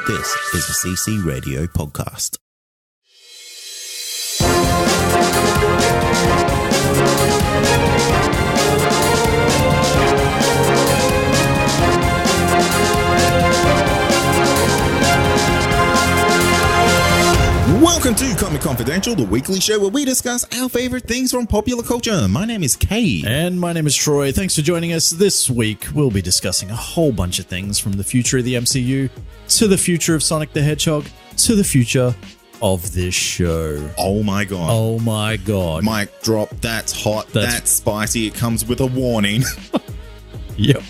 This is the CC Radio Podcast. Welcome to Comic Confidential, the weekly show where we discuss our favorite things from popular culture. My name is Kay. And my name is Troy. Thanks for joining us. This week, we'll be discussing a whole bunch of things from the future of the MCU to the future of Sonic the Hedgehog to the future of this show. Oh my god. Oh my god. Mic drop, that's hot, that's spicy. It comes with a warning. Yep.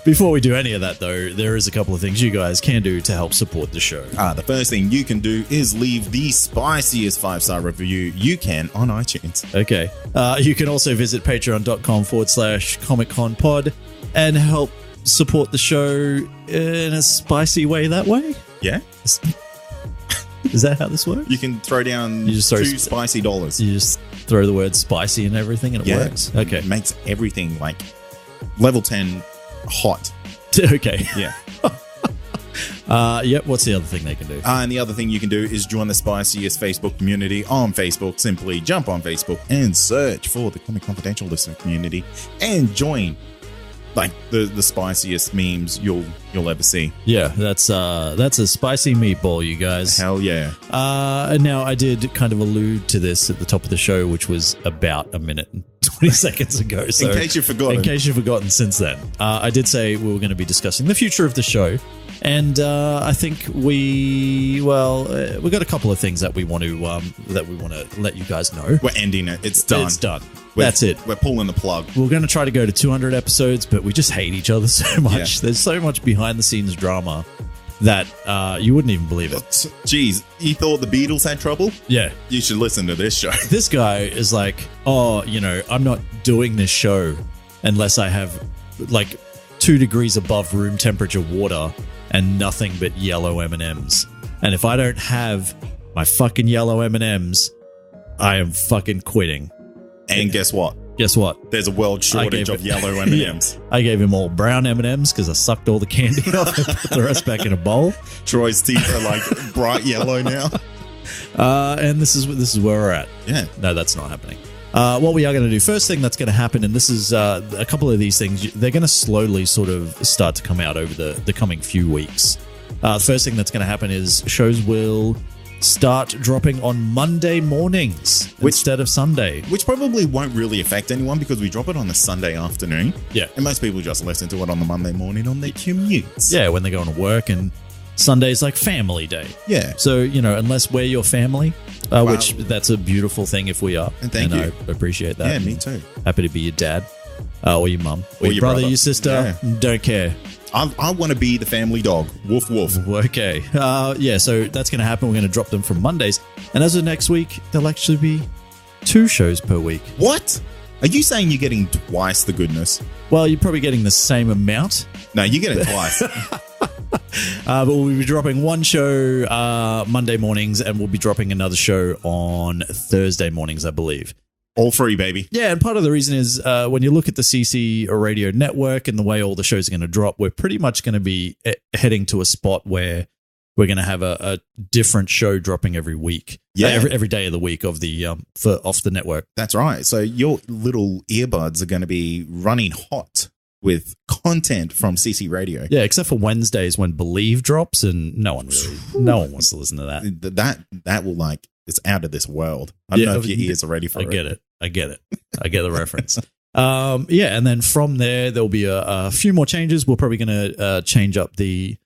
Before we do any of that, though, there is a couple of things you guys can do to help support the show. The first thing you can do is leave the spiciest 5-star review you can on iTunes. Okay. You can also visit patreon.com/ComicConPod and help support the show in a spicy way that way. Yeah. Is that how this works? You can throw down $2 spicy dollars. You just throw the word spicy and everything and it works? Okay. It makes everything like level 10 hot. Okay. Yeah. Yep. What's the other thing they can do? And the other thing you can do is join the spiciest Facebook community on Facebook. Simply jump on Facebook and search for the Comic Confidential listener community and join like the spiciest memes you'll ever see. Yeah, that's a spicy meatball, you guys. Hell yeah. And now I did kind of allude to this at the top of the show, which was about a minute and 20 seconds ago. So in case you've forgotten since then, I did say we were going to be discussing the future of the show. And I think we got a couple of things that we want to let you guys know. We're ending it. It's done. It's done. That's it. We're pulling the plug. We're going to try to go to 200 episodes, but we just hate each other so much. Yeah. There's so much behind the scenes drama that you wouldn't even believe it. Jeez, you thought the Beatles had trouble? Yeah. You should listen to this show. This guy is like, I'm not doing this show unless I have like 2 degrees above room temperature water and nothing but yellow M&Ms. And if I don't have my fucking yellow M&Ms, I am fucking quitting. And guess what? There's a world shortage of yellow M&Ms. Yeah, I gave him all brown M&Ms because I sucked all the candy off and put the rest back in a bowl. Troy's teeth are like bright yellow now. And this is where we're at. Yeah. No, that's not happening. What we are going to do, first thing that's going to happen, and this is a couple of these things, they're going to slowly sort of start to come out over the coming few weeks. The first thing that's going to happen is shows will start dropping on Monday mornings instead of Sunday. Which probably won't really affect anyone because we drop it on the Sunday afternoon. Yeah. And most people just listen to it on the Monday morning on their commutes. Yeah, when they're going to work, and Sunday's like family day. Yeah. So, unless we're your family, which that's a beautiful thing if we are. And thank you. I appreciate that. Yeah, me too. Happy to be your dad or your mum or your brother, your sister. Yeah. Don't care. I want to be the family dog. Woof, woof. Okay. So that's going to happen. We're going to drop them from Mondays. And as of next week, there'll actually be 2 shows per week. What? Are you saying you're getting twice the goodness? Well, you're probably getting the same amount. No, you're getting twice. But we'll be dropping 1 show Monday mornings, and we'll be dropping another show on Thursday mornings, I believe. All free, baby. Yeah, and part of the reason is when you look at the CC Radio network and the way all the shows are going to drop, we're pretty much going to be heading to a spot where we're going to have a different show dropping every week. Yeah, every day of the week of the off the network. That's right. So your little earbuds are going to be running hot with content from CC Radio. Yeah, except for Wednesdays when Believe drops, and no one wants to listen to that. That will it's out of this world. I don't know if your ears are ready for it. I get it. I get the reference. And then from there'll be a few more changes. We're probably going to change up the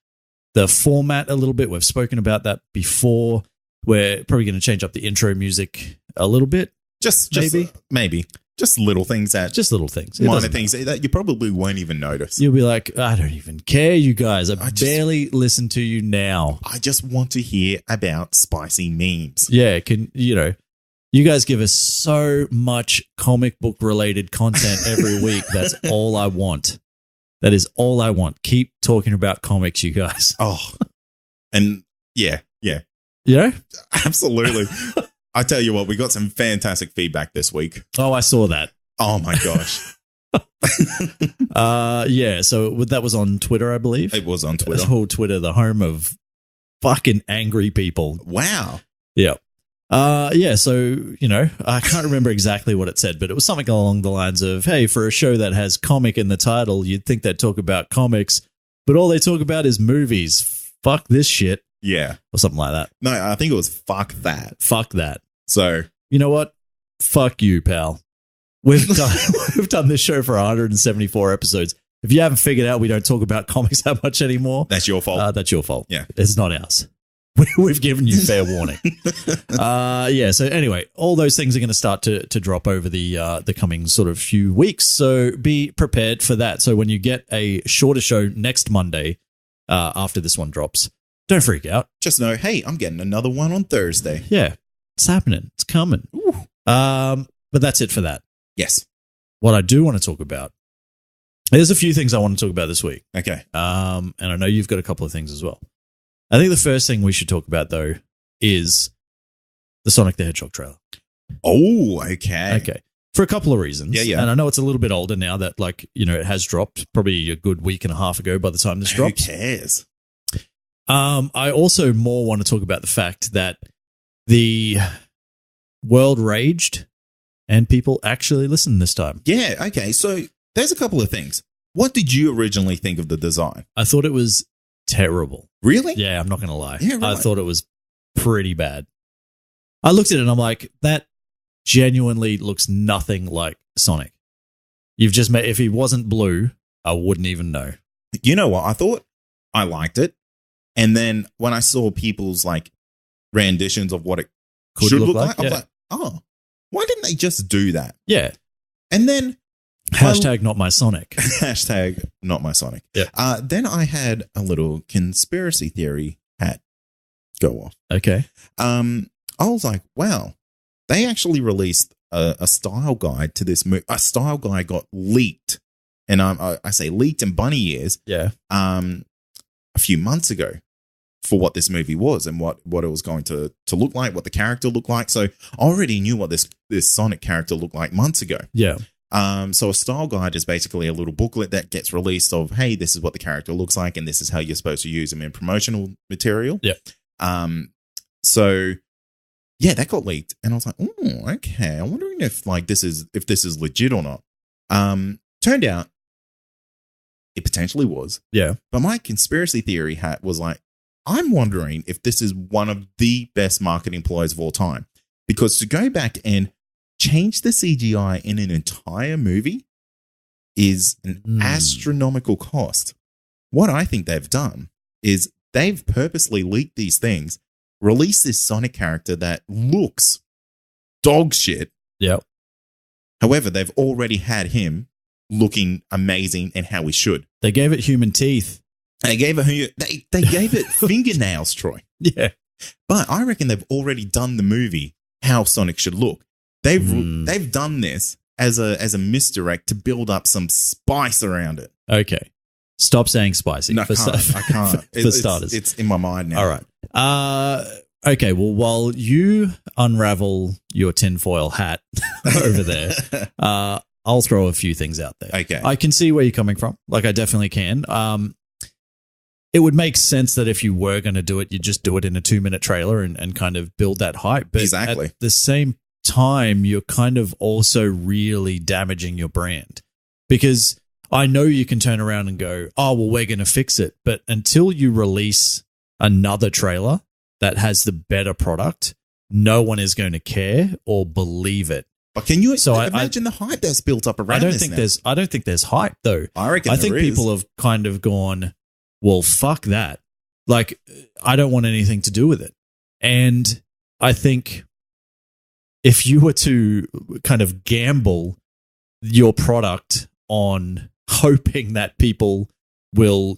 format a little bit. We've spoken about that before. We're probably going to change up the intro music a little bit. Just maybe. Just little things minor things that you probably won't even notice. You'll be like, I don't even care, you guys. I barely listen to you now. I just want to hear about spicy memes. Yeah, you guys give us so much comic book related content every week. That's all I want. That is all I want. Keep talking about comics, you guys. Oh, and yeah. Absolutely. I tell you what, we got some fantastic feedback this week. Oh, I saw that. Oh my gosh. Yeah, so that was on Twitter, I believe. It was on Twitter. Oh, Twitter, the home of fucking angry people. Wow. Yeah. Yeah, so, I can't remember exactly what it said, but it was something along the lines of, hey, for a show that has comic in the title, you'd think they'd talk about comics, but all they talk about is movies. Fuck this shit. Yeah. Or something like that. No, I think it was fuck that. Fuck that. So, you know what? Fuck you, pal. We've done this show for 174 episodes. If you haven't figured out we don't talk about comics that much anymore, that's your fault. That's your fault. Yeah. It's not ours. We've given you fair warning. Yeah. So anyway, all those things are going to start to drop over the coming sort of few weeks. So be prepared for that. So when you get a shorter show next Monday, after this one drops, don't freak out. Just know, hey, I'm getting another one on Thursday. Yeah, it's happening. It's coming. But that's it for that. Yes. What I do want to talk about, there's a few things I want to talk about this week. Okay. And I know you've got a couple of things as well. I think the first thing we should talk about, though, is the Sonic the Hedgehog trailer. Oh, okay. Okay. For a couple of reasons. Yeah. And I know it's a little bit older now that, it has dropped probably a good week and a half ago by the time this drops. Who cares? I also more want to talk about the fact that the world raged and people actually listened this time. Yeah, okay. So there's a couple of things. What did you originally think of the design? I thought it was terrible. Really? Yeah, I'm not going to lie. Yeah, right. I thought it was pretty bad. I looked at it and I'm like, that genuinely looks nothing like Sonic. You've just made, if he wasn't blue, I wouldn't even know. You know what? I thought I liked it. And then when I saw people's renditions of what it should look like, I was like, oh, why didn't they just do that? Yeah. And then hashtag not my Sonic. Hashtag not my Sonic. Yeah. Then I had a little conspiracy theory hat go off. Okay. I was like, wow, they actually released a style guide to this movie. A style guide got leaked. And I say leaked in bunny ears. Yeah. A few months ago for what this movie was and what it was going to look like, what the character looked like. So I already knew what this Sonic character looked like months ago. Yeah. So a style guide is basically a little booklet that gets released of, hey, this is what the character looks like and this is how you're supposed to use him in promotional material. Yeah. So yeah, that got leaked and I was like, oh, okay. I'm wondering if this is legit or not. Turned out it potentially was. Yeah. But my conspiracy theory hat was like, I'm wondering if this is one of the best marketing ploys of all time. Because to go back and change the CGI in an entire movie is an astronomical cost. What I think they've done is they've purposely leaked these things, released this Sonic character that looks dog shit. Yep. However, they've already had him looking amazing and how he should. They gave it human teeth. They gave it fingernails, Troy. Yeah. But I reckon they've already done the movie how Sonic should look. They've done this as a misdirect to build up some spice around it. Okay. Stop saying spicy. No, I can't. For starters. It's in my mind now. All right. Okay, well, while you unravel your tinfoil hat over there, I'll throw a few things out there. Okay. I can see where you're coming from. I definitely can. It would make sense that if you were going to do it, you just do it in a 2-minute trailer and kind of build that hype. But exactly. At the same time, you're kind of also really damaging your brand. Because I know you can turn around and go, oh, well, we're going to fix it. But until you release another trailer that has the better product, no one is going to care or believe it. But can you imagine the hype that's built up around this now? I don't think there's hype, though. I think people have kind of gone, well, fuck that. I don't want anything to do with it. And I think if you were to kind of gamble your product on hoping that people will,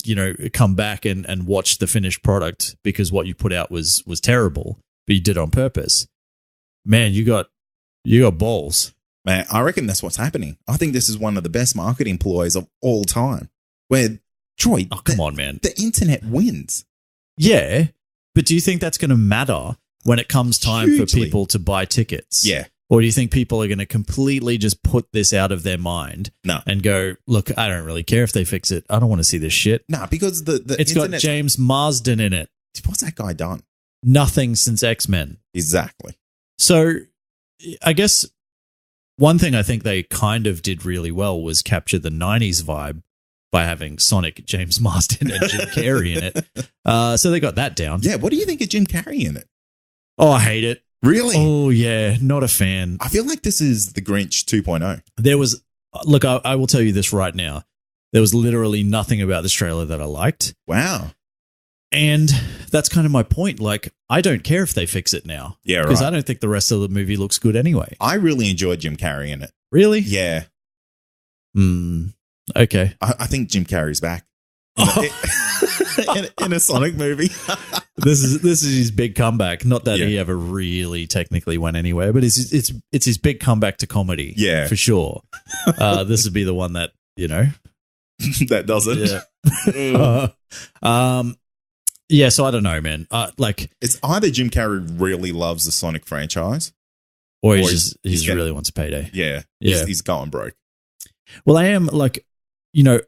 come back and watch the finished product because what you put out was terrible, but you did it on purpose, man, you got balls. Man, I reckon that's what's happening. I think this is one of the best marketing ploys of all time. Where, Troy, come on, man. The internet wins. Yeah, but do you think that's going to matter when it comes time for people to buy tickets? Yeah. Or do you think people are going to completely just put this out of their mind No. and go, look, I don't really care if they fix it. I don't want to see this shit. No, because the It's got James Marsden in it. What's that guy done? Nothing since X-Men. Exactly. So I guess one thing I think they kind of did really well was capture the 90s vibe by having Sonic, James Marsden, and Jim Carrey in it. So they got that down. Yeah, what do you think of Jim Carrey in it? Oh, I hate it. Really? Oh, yeah. Not a fan. I feel like this is the Grinch 2.0. There was, look, I will tell you this right now. There was literally nothing about this trailer that I liked. Wow. And that's kind of my point. Like, I don't care if they fix it now. Yeah, right. Because I don't think the rest of the movie looks good anyway. I really enjoyed Jim Carrey in it. Really? Yeah. Okay. I think Jim Carrey's back. In a Sonic movie. This is his big comeback. Not that Yeah. he ever really technically went anywhere, but it's his big comeback to comedy. Yeah. For sure. This would be the one that, you know. That does it. Yeah. Yeah, so I don't know, man. Like, it's either Jim Carrey really loves the Sonic franchise, or he Or just he's getting- really wants a payday. yeah. Yeah. He's going broke. Well, I am like, you know,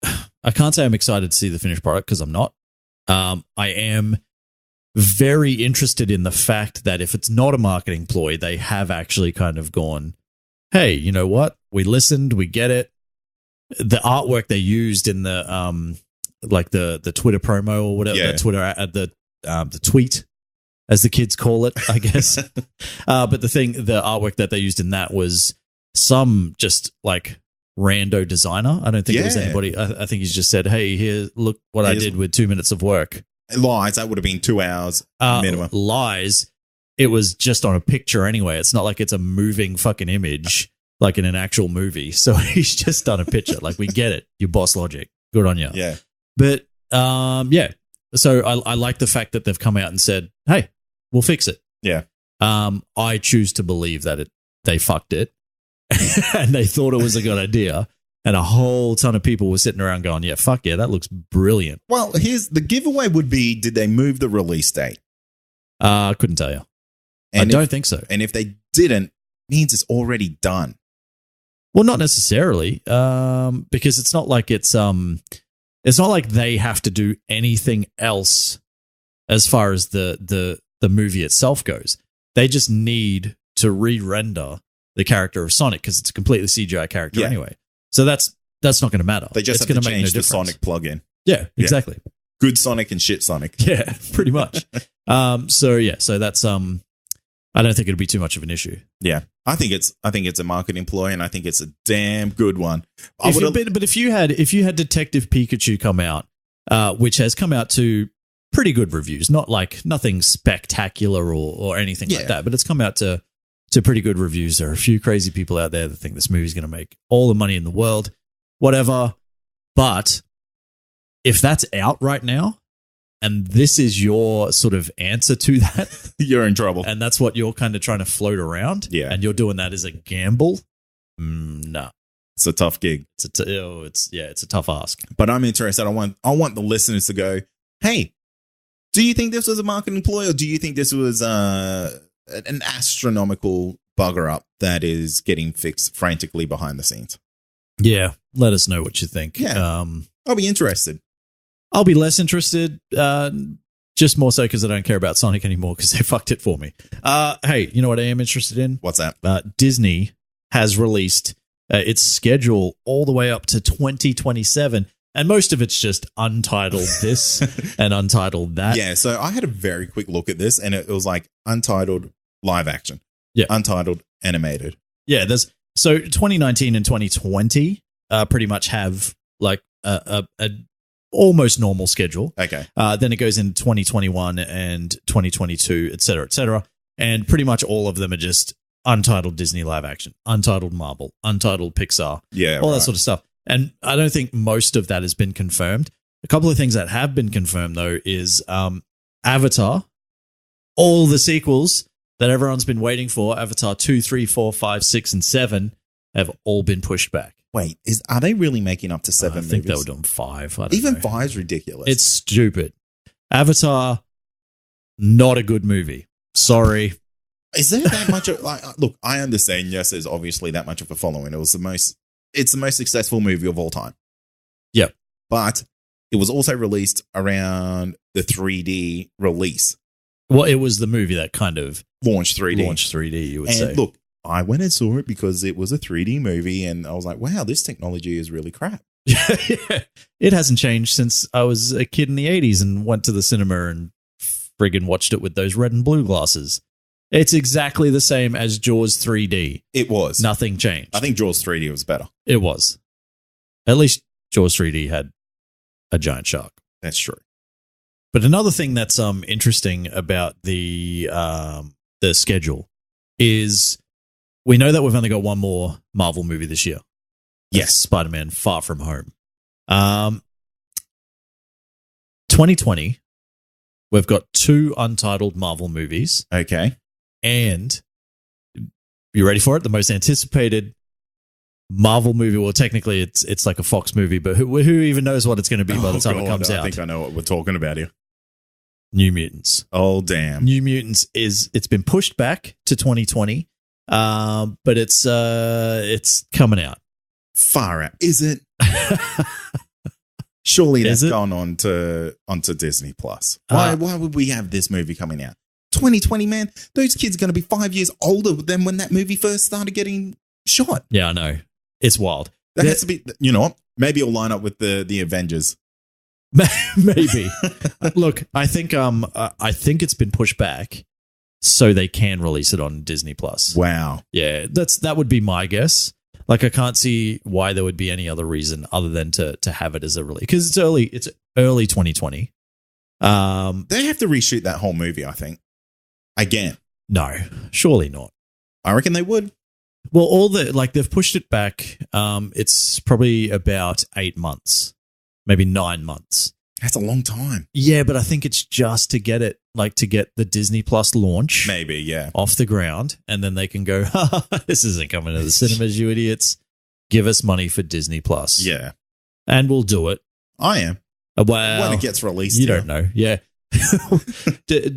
I can't say I'm excited to see the finished product because I'm not. I am very interested in the fact that if it's not a marketing ploy, they have actually kind of gone, hey, you know what? We listened, we get it. The artwork they used in the like the Twitter promo or whatever, Yeah. the Twitter the tweet, as the kids call it, I guess. But the artwork that they used in that was some just like rando designer. I don't think it was Yeah. anybody. I think he's just said, hey, here, look what I did with 2 minutes of work. Lies, that would have been 2 hours minimum. Lies. It was just on a picture anyway. It's not like it's a moving fucking image like in an actual movie. So he's just done a picture. Like, we get it. Your boss logic. Good on you. Yeah. But yeah. So I like the fact that they've come out and said, hey, we'll fix it. Yeah. I choose to believe that they fucked it and they thought it was a good idea. And a whole ton of people were sitting around going, yeah, fuck yeah, that looks brilliant. Well, here's the giveaway would be, did they move the release date? I couldn't tell you. And I don't think so. And if they didn't, means it's already done. Well, not necessarily, because it's not like it's not like they have to do anything else as far as the movie itself goes. They just need to re-render the character of Sonic because it's a completely CGI character anyway. So that's not going to matter. They just it's have to gonna make change no the Sonic plugin. Yeah, exactly. Good Sonic and shit Sonic. Yeah, pretty much. So that's I don't think it'll be too much of an issue. Yeah. I think it's a marketing ploy, and I think it's a damn good one. But if you had Detective Pikachu come out, which has come out to pretty good reviews, not like nothing spectacular or anything like that, but it's come out to pretty good reviews. There are a few crazy people out there that think this movie's going to make all the money in the world, whatever. But if that's out right now, and this is your sort of answer to that, you're in trouble. and that's what you're kind of trying to float around, and you're doing that as a gamble, no. It's a tough gig. It's a tough ask. But I'm interested. I want the listeners to go, hey, do you think this was a marketing ploy, or do you think this was an astronomical bugger up that is getting fixed frantically behind the scenes? Yeah, let us know what you think. Yeah. I'll be interested. I'll be less interested, just more so because I don't care about Sonic anymore because they fucked it for me. Hey, you know what I am interested in? What's that? Disney has released its schedule all the way up to 2027. And most of it's just untitled this and untitled that. Yeah, so I had a very quick look at this, and it was like untitled live action. Yeah. Untitled animated. Yeah, so 2019 and 2020 pretty much have like a almost normal schedule. Okay. Then it goes into 2021 and 2022, et cetera, et cetera. And pretty much all of them are just untitled Disney live action, untitled Marvel, untitled Pixar, all that sort of stuff. And I don't think most of that has been confirmed. A couple of things that have been confirmed, though, is Avatar, all the sequels that everyone's been waiting for, Avatar 2, 3, 4, 5, 6, and 7, have all been pushed back. Wait, are they really making up to 7 movies? I think they were doing 5. Even 5's ridiculous. It's stupid. Avatar, not a good movie. Sorry. Is there that much of look, I understand, yes, there's obviously that much of a following. It's the most successful movie of all time. Yep. But it was also released around the 3D release. Well, it was the movie that kind of Launched 3D, you would and say. Look, I went and saw it because it was a 3D movie and I was like, wow, this technology is really crap. Yeah. It hasn't changed since I was a kid in the 80s and went to the cinema and friggin' watched it with those red and blue glasses. It's exactly the same as Jaws 3D. It was. Nothing changed. I think Jaws 3D was better. It was. At least Jaws 3D had a giant shark. That's true. But another thing that's interesting about the schedule is we know that we've only got one more Marvel movie this year. Yes. Spider-Man Far From Home. 2020, we've got 2 untitled Marvel movies. Okay. And you ready for it? The most anticipated Marvel movie. Well, technically, it's like a Fox movie, but who even knows what it's going to be by the time it comes out? I think I know what we're talking about here. New Mutants. Oh, damn. New Mutants it's been pushed back to 2020, but it's coming out. Far out. Is it? Surely that's Is it? gone onto Disney Plus. Why would we have this movie coming out? 2020, man. Those kids are going to be 5 years older than when that movie first started getting shot. Yeah, I know. It's wild. That has to be, you know what? Maybe it'll line up with the Avengers. Maybe. Look, I think it's been pushed back so they can release it on Disney Plus. Wow. Yeah, that would be my guess. Like, I can't see why there would be any other reason other than to have it as a release, because it's early 2020. They have to reshoot that whole movie, I think. Again. No, surely not. I reckon they would. Well, they've pushed it back. It's probably about 8 months, maybe 9 months. That's a long time. Yeah, but I think it's just to get it, to get the Disney Plus launch. Maybe, yeah. Off the ground, and then they can go, this isn't coming to the cinemas, you idiots. Give us money for Disney Plus. Yeah. And we'll do it. I am. Well, when it gets released. You don't know. Yeah.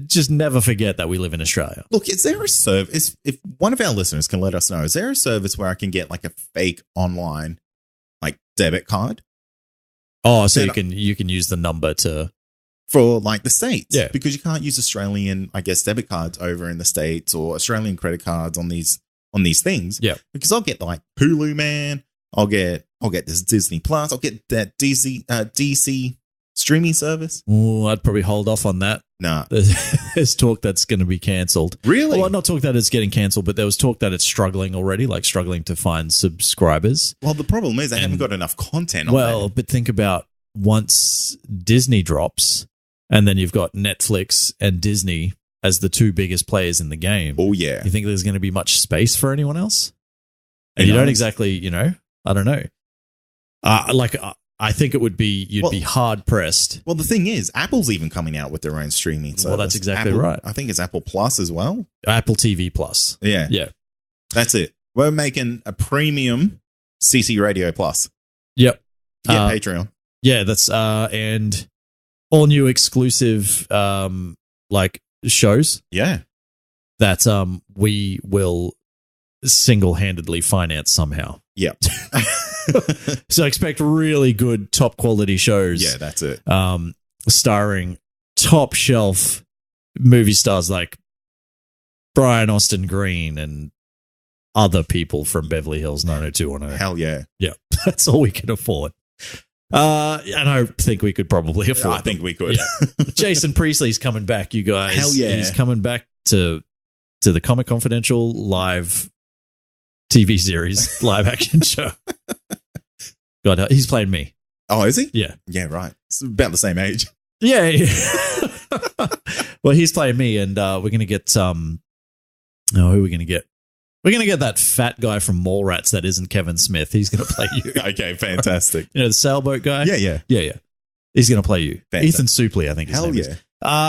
Just never forget that we live in Australia. Look, is there a service? If one of our listeners can let us know, is there a service where I can get a fake online debit card? Oh, so you can use the number for the States. Yeah. Because you can't use Australian, I guess, debit cards over in the States or Australian credit cards on these things. Yeah. Because I'll get Hulu, man. I'll get this Disney Plus. I'll get that DC streaming service. Oh, I'd probably hold off on that. Nah. There's talk that's going to be cancelled. Really? Well, not talk that it's getting cancelled, but there was talk that it's struggling already, struggling to find subscribers. Well, the problem is they haven't got enough content on there. But think about once Disney drops, and then you've got Netflix and Disney as the 2 biggest players in the game. Oh, yeah. You think there's going to be much space for anyone else? And you don't exactly, I don't know. I think it would be, you'd be hard pressed. Well, the thing is, Apple's even coming out with their own streaming service. Well, that's exactly Apple, right. I think it's Apple Plus as well. Apple TV Plus. Yeah. Yeah. That's it. We're making a premium CC Radio Plus. Yep. Yeah, Patreon. Yeah, that's and all new exclusive shows. Yeah. That we will single-handedly finance somehow. Yep. So expect really good, top quality shows. Yeah, that's it. Starring top shelf movie stars like Brian Austin Green and other people from Beverly Hills 90210. Hell yeah. Yeah, that's all we can afford. And I think we could probably afford I think we could. Yeah. Jason Priestley's coming back, you guys. Hell yeah. He's coming back to the Comic Confidential live TV series, live action show. God, he's playing me. Oh, is he? Yeah. Yeah, right. It's about the same age. Yeah. Well, he's playing me, and we're going to get who are we going to get? We're going to get that fat guy from Mallrats that isn't Kevin Smith. He's going to play you. Okay, fantastic. The sailboat guy? Yeah. He's going to play you. Fantastic. Ethan Suplee, I think his Hell name is.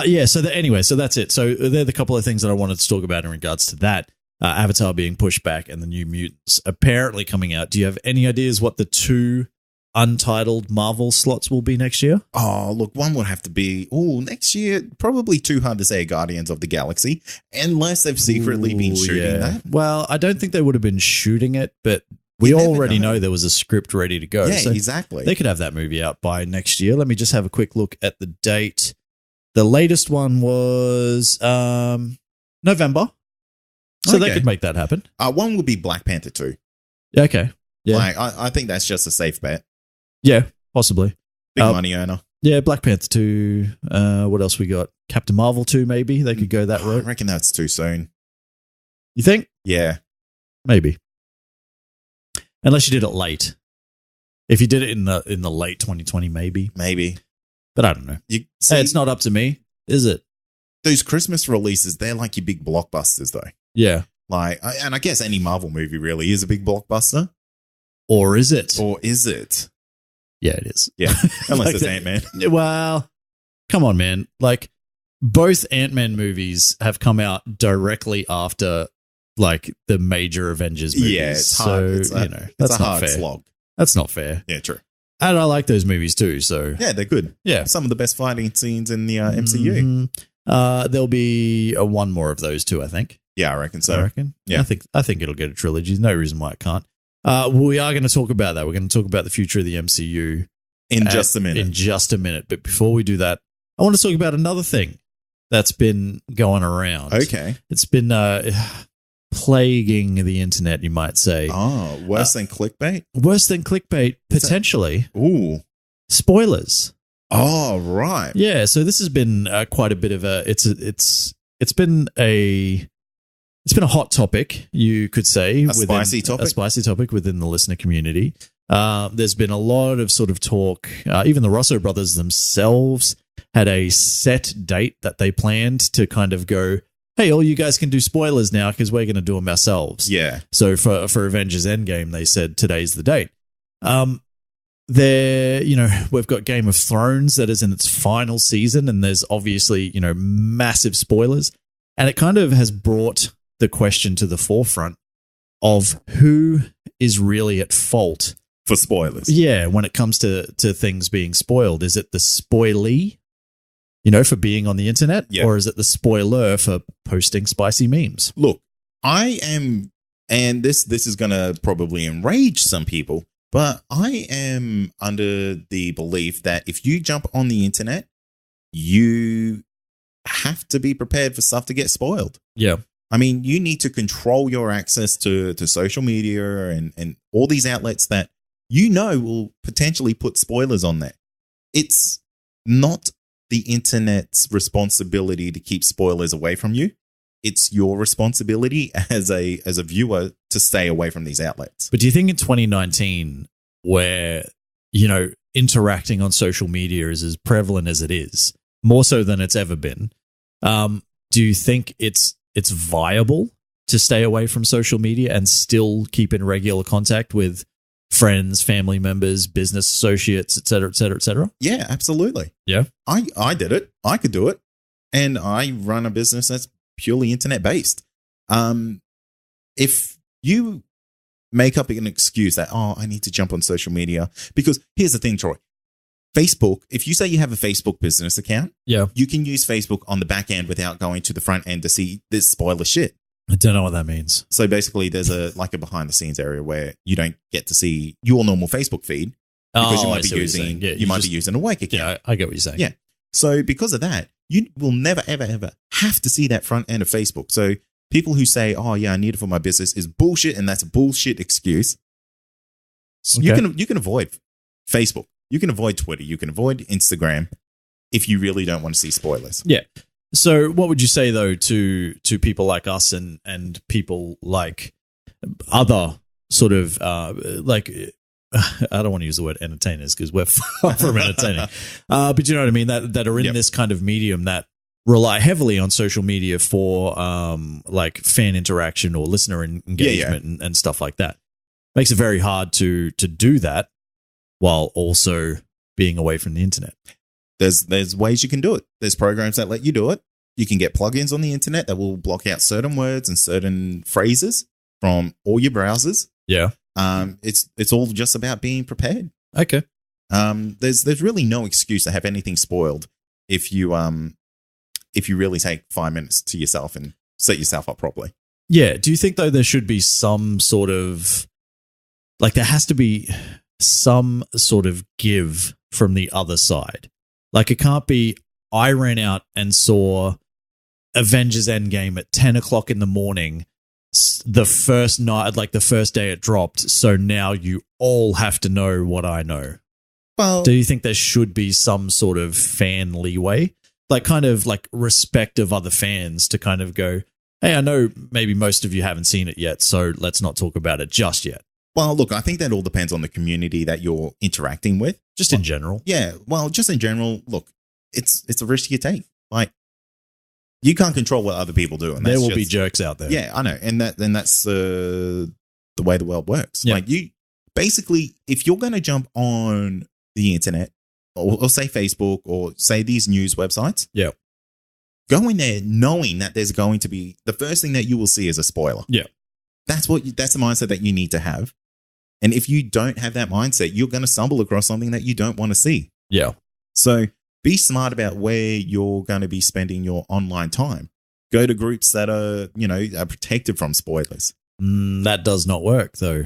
Yeah, so anyway, so that's it. So they're the couple of things that I wanted to talk about in regards to that. Avatar being pushed back and the New Mutants apparently coming out. Do you have any ideas what the 2 untitled Marvel slots will be next year? Oh, look, one would have to be, next year, probably too hard to say Guardians of the Galaxy, unless they've secretly been shooting that. Well, I don't think they would have been shooting it, but we already know there was a script ready to go. Yeah, so exactly. They could have that movie out by next year. Let me just have a quick look at the date. The latest one was November. So they could make that happen. One would be Black Panther 2. Yeah, okay. Yeah. Like, I think that's just a safe bet. Yeah, possibly. Big money earner. Yeah, Black Panther 2. What else we got? Captain Marvel 2, maybe. They could go that route. I reckon that's too soon. You think? Yeah. Maybe. Unless you did it late. If you did it in the late 2020, maybe. Maybe. But I don't know. Hey, it's not up to me, is it? Those Christmas releases, they're like your big blockbusters, though. Yeah. Like, and I guess any Marvel movie really is a big blockbuster. Or is it? Or is it? Yeah, it is. Yeah. Unless Like it's Ant-Man. Well, come on, man. Like, both Ant-Man movies have come out directly after, like, the major Avengers movies. Yeah, it's hard. So, that's it's a not hard fair. slog. That's not fair. Yeah, true. And I like those movies too, so. Yeah, they're good. Yeah. Some of the best fighting scenes in the MCU. There'll be one more of those too, I think. Yeah, I reckon so. I reckon. Yeah. I think it'll get a trilogy. There's no reason why it can't. We are going to talk about that. We're going to talk about the future of the MCU In just a minute. In just a minute. But before we do that, I want to talk about another thing that's been going around. Okay. It's been plaguing the internet, you might say. Oh, worse than clickbait? Worse than clickbait, potentially. Ooh. Spoilers. Oh, right. Yeah, so this has been quite a bit of a it's been a hot topic, you could say. A spicy topic within the listener community. There's been a lot of sort of talk. Even the Russo brothers themselves had a set date that they planned to kind of go, hey, all you guys can do spoilers now because we're going to do them ourselves. Yeah. So for Avengers Endgame, they said today's the date. We've got Game of Thrones that is in its final season, and there's obviously, massive spoilers. And it kind of has brought the question to the forefront of who is really at fault for spoilers. Yeah, when it comes to things being spoiled. Is it the spoilee, for being on the internet? Yeah. Or is it the spoiler for posting spicy memes? Look, I am, and this is going to probably enrage some people, but I am under the belief that if you jump on the internet, you have to be prepared for stuff to get spoiled. Yeah. I mean, you need to control your access to social media and all these outlets that will potentially put spoilers on there. It's not the internet's responsibility to keep spoilers away from you. It's your responsibility as a viewer to stay away from these outlets. But do you think in 2019, where, interacting on social media is as prevalent as it is, more so than it's ever been, do you think it's viable to stay away from social media and still keep in regular contact with friends, family members, business associates, et cetera, et cetera, et cetera? Yeah, absolutely. Yeah. I did it. I could do it. And I run a business that's purely internet based. If you make up an excuse that, I need to jump on social media, because here's the thing, Troy. Facebook, if you say you have a Facebook business account, yeah, you can use Facebook on the back end without going to the front end to see this spoiler shit. I don't know what that means. So basically, there's a behind the scenes area where you don't get to see your normal Facebook feed because you might be using a Wake account. Yeah, I get what you're saying. Yeah. So because of that, you will never, ever, ever have to see that front end of Facebook. So people who say, I need it for my business is bullshit, and that's a bullshit excuse. So you can avoid Facebook. You can avoid Twitter. You can avoid Instagram if you really don't want to see spoilers. Yeah. So what would you say, though, to people like us and people like other sort of I don't want to use the word entertainers because we're far from entertaining. But you know what I mean? That are in this kind of medium that rely heavily on social media for like fan interaction or listener engagement and stuff like that. Makes it very hard to do that while also being away from the internet. There's ways you can do it. There's programs that let you do it. You can get plugins on the internet that will block out certain words and certain phrases from all your browsers. Yeah. It's all just about being prepared. Okay. There's really no excuse to have anything spoiled if you really take 5 minutes to yourself and set yourself up properly. Yeah. Do you think, though, there should be some sort of, like, there has to be some sort of give from the other side? Like, it can't be, I ran out and saw Avengers Endgame at 10 o'clock in the morning, the first night, like the first day it dropped, so now you all have to know what I know. Well, do you think there should be some sort of fan leeway? Like, kind of like respect of other fans to kind of go, hey, I know maybe most of you haven't seen it yet, so let's not talk about it just yet. Well, look, I think that all depends on the community that you're interacting with. Just in general. Yeah, well, just in general, look, it's a risk you take. Like, you can't control what other people do. And there will be jerks out there. Yeah, I know. And that's the way the world works. Yeah. Like, you basically, if you're going to jump on the internet or say Facebook or say these news websites, yeah, go in there knowing that there's going to be, the first thing that you will see is a spoiler. Yeah. That's the mindset that you need to have. And if you don't have that mindset, you're going to stumble across something that you don't want to see. Yeah. So be smart about where you're going to be spending your online time. Go to groups that are protected from spoilers. That does not work, though.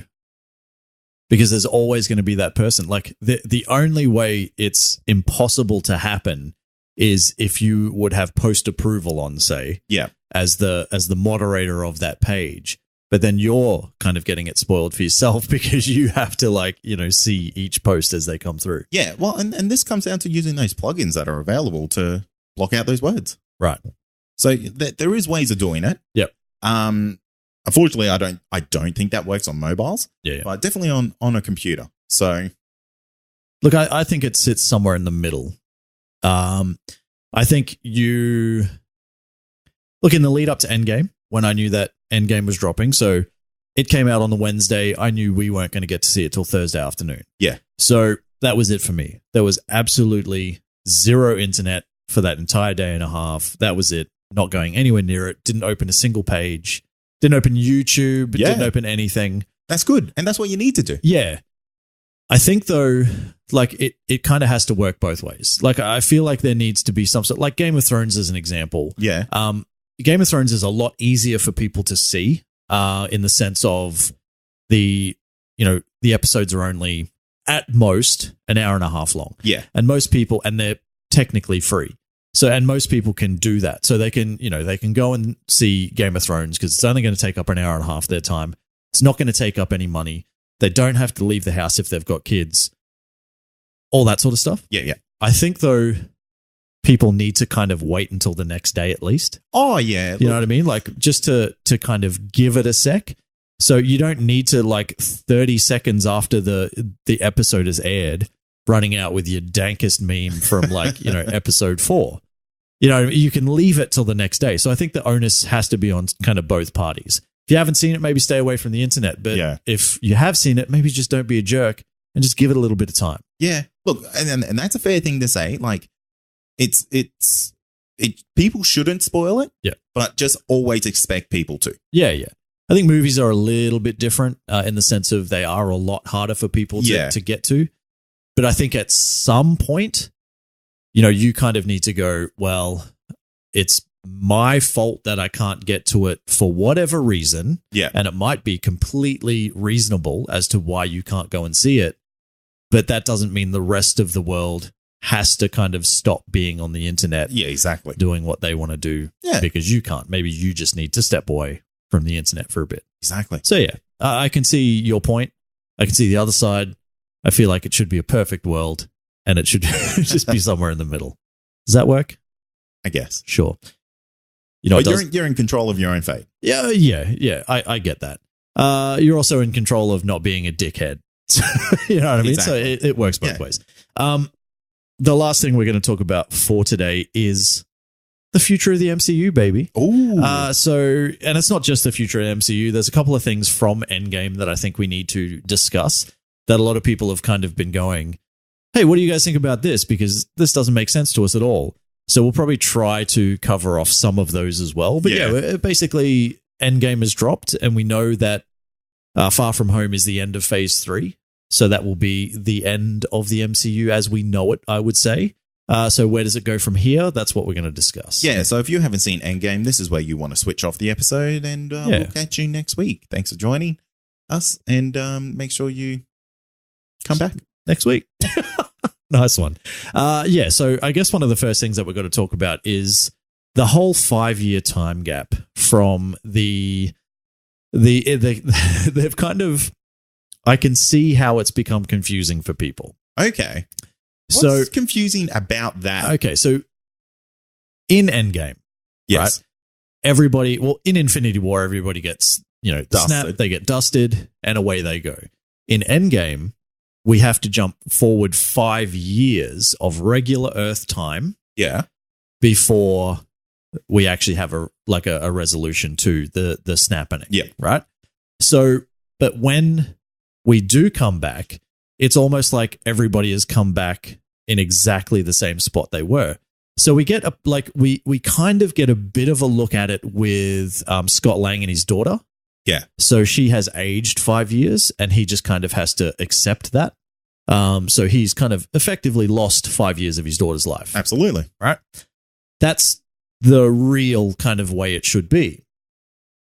Because there's always going to be that person. Like, the only way it's impossible to happen is if you would have post approval on, say, yeah, as the moderator of that page. But then you're kind of getting it spoiled for yourself because you have to see each post as they come through. Yeah, well, and this comes down to using those plugins that are available to block out those words. Right. So there is ways of doing it. Yep. Unfortunately, I don't think that works on mobiles. Yeah. But definitely on a computer. So, look, I think it sits somewhere in the middle. I think you look in the lead up to Endgame when I knew that Endgame was dropping. So it came out on the Wednesday. I knew we weren't going to get to see it till Thursday afternoon. Yeah. So that was it for me. There was absolutely zero internet for that entire day and a half. That was it. Not going anywhere near it. Didn't open a single page. Didn't open YouTube. Yeah. Didn't open anything. That's good. And that's what you need to do. Yeah. I think, though, like it kind of has to work both ways. Like, I feel like there needs to be some sort, like Game of Thrones as an example. Yeah. Game of Thrones is a lot easier for people to see in the sense of the episodes are only at most an hour and a half long. Yeah. And most people, and they're technically free. So, and most people can do that. So they can go and see Game of Thrones because it's only going to take up an hour and a half of their time. It's not going to take up any money. They don't have to leave the house if they've got kids. All that sort of stuff. Yeah, yeah. I think, though, people need to kind of wait until the next day at least. Oh, yeah. You know what I mean? Like, just to kind of give it a sec. So you don't need to, like, 30 seconds after the episode is aired, running out with your dankest meme from, like, episode 4. You can leave it till the next day. So I think the onus has to be on kind of both parties. If you haven't seen it, maybe stay away from the internet. But if you have seen it, maybe just don't be a jerk and just give it a little bit of time. Yeah. Look, and that's a fair thing to say. Like, people shouldn't spoil it. Yeah. But just always expect people to. Yeah, yeah. I think movies are a little bit different in the sense of they are a lot harder for people to get to. But I think at some point, you kind of need to go, well, it's my fault that I can't get to it for whatever reason. Yeah. And it might be completely reasonable as to why you can't go and see it. But that doesn't mean the rest of the world has to kind of stop being on the internet. Yeah, exactly. Doing what they want to do because you can't. Maybe you just need to step away from the internet for a bit. Exactly. So, yeah, I can see your point. I can see the other side. I feel like it should be a perfect world and it should just be somewhere in the middle. Does that work? I guess. Sure. But you're in control of your own fate. Yeah. I get that. You're also in control of not being a dickhead. You know what I mean? Exactly. So it works both ways. The last thing we're going to talk about for today is the future of the MCU, baby. Ooh. And it's not just the future of the MCU. There's a couple of things from Endgame that I think we need to discuss that a lot of people have kind of been going, hey, what do you guys think about this? Because this doesn't make sense to us at all. So we'll probably try to cover off some of those as well. But basically Endgame has dropped and we know that Far From Home is the end of phase 3. So that will be the end of the MCU as we know it, I would say. So where does it go from here? That's what we're going to discuss. Yeah, so if you haven't seen Endgame, this is where you want to switch off the episode, and we'll catch you next week. Thanks for joining us, and make sure you come back next week. Nice one. So I guess one of the first things that we're going to talk about is the whole 5-year time gap from they've kind of, I can see how it's become confusing for people. Okay. What's confusing about that? Okay, so in Endgame, right? Everybody, in Infinity War, everybody gets, snapped, they get dusted, and away they go. In Endgame, we have to jump forward 5 years of regular Earth time. Yeah. Before we actually have a resolution to the snapping. Yeah. Right? So, but when we do come back, it's almost like everybody has come back in exactly the same spot they were. So we get we kind of get a bit of a look at it with Scott Lang and his daughter. Yeah. So she has aged 5 years, and he just kind of has to accept that. So he's kind of effectively lost 5 years of his daughter's life. Absolutely. Right? That's the real kind of way it should be.